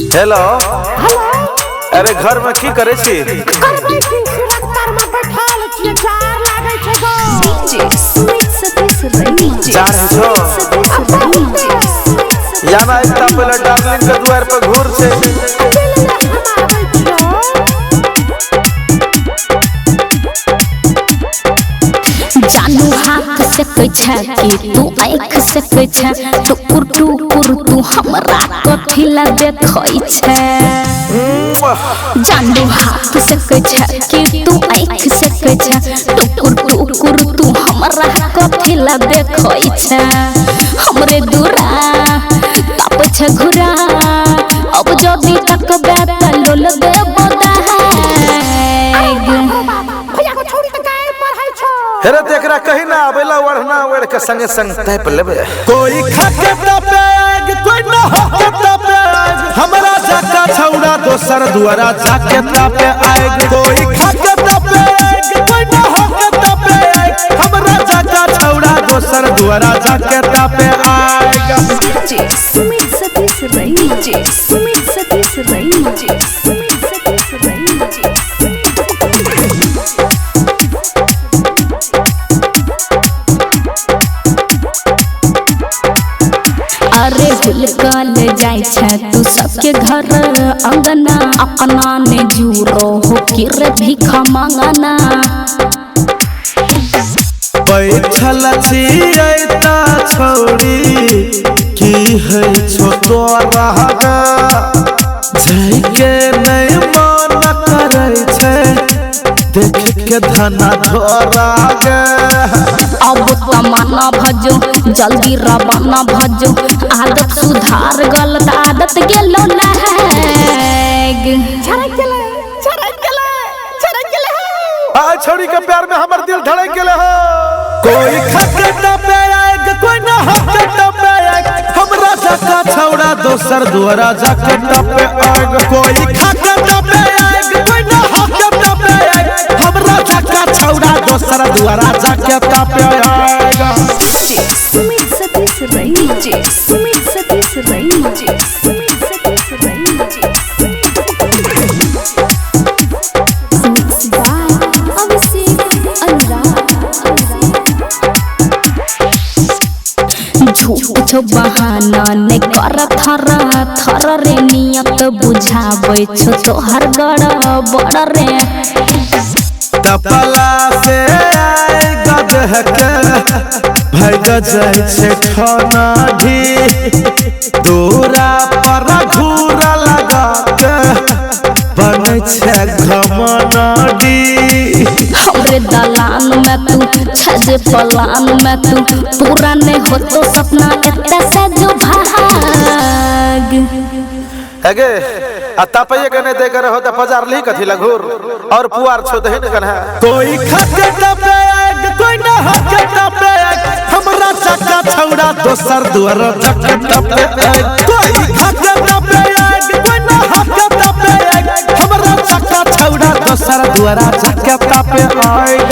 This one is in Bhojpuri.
Hello hello. अरे घर में की करे छी? करबै छी सुरक्षार में बैठल छी, जार लागे छै गो। डीजे सुमित सतीश रैनी जार है छो याना इतना पहले डार्लिंग के द्वार पर घूर छे। जानू हाथ से कैछा कि तू आँख से कैछा टुकुर टुकुर तू हमरा कथिला देखै छै। जानू हाथ से कैछा कि तू आँख से कैछा टुकुर टुकुर तू हमरा कथिला देखै छै। हमरे दूरा ताप छ घुरा अब जदी तक बेटा लोल दे हेरे देखरा कहीं ना आवेला वरना वड़ के संगे संग तय पे लेबे। कोई खाके तपेग कोई न होके तपेग हमरा जाका छौड़ा दोसर दुआरा जाके तपे आएग। कोई खाके तपेग कोई न होके तपेग हमरा जाका छौड़ा दोसर दुआरा जाके तपे आएग। DJ Sumit Satish Raini DJ Sumit Satish Raini DJ Sumit Satish Raini DJ. अरे हुलकल जाय छै तू सबके घर अंगना अपना ने जुरो हो किर भीख मांगना। बैठल छियैता छौड़ी की है छो तोरा गा जाइके नहीं मन करे छै देख के धना धोरा गे। अब तमन्ना भजो जल्दी रवाना भजो आदत सुधार गलत आदत गेलो लहग। झरक गेले झरक गेले झरक गेले। आ छोड़ी के प्यार में हमर दिल धड़क गेले हो। कोई खाके तपे आएग कोई न होके तपे आएग हमरा जाका छौड़ा दोसर दुआरा जाके तपे आएग। कोई खाके तपे आएग कोई न होके तपे आएग हमरा जाका छौड़ा दोसर दुआरा जाके तपे आएग। DJ Sumit Satish Raini DJ Sumit Satish Raini DJ Sumit Satish Raini DJ. Mix by Abhishek Anurag. झूठ छो बहाना ने कर थर थर रे नियत बुझाबै छो तोहर गड़ बड़ रे। तपला से आए गदह के भग जाय छै खाना ढी दूरा पर घूरा लगा के बन छै घमना डी। हमरे दलान में तू छजे पलान में तू पूरा नहीं हो तो सपना एते से जो भाग। हेगे आ तापये गने दे करे हो त पजार ली कथि लगुर और पुआर छो दहिन गन है। कोई खाके तपे आएग कोई न होके तपे आएग हमरा जाका छौड़ा दोसर दुआरा जाके तपे आएग। कोई खाके तपे आएग कोई न होके तपे आएग हमरा जाका छौड़ा दोसर दुआरा जाके तपे आएग।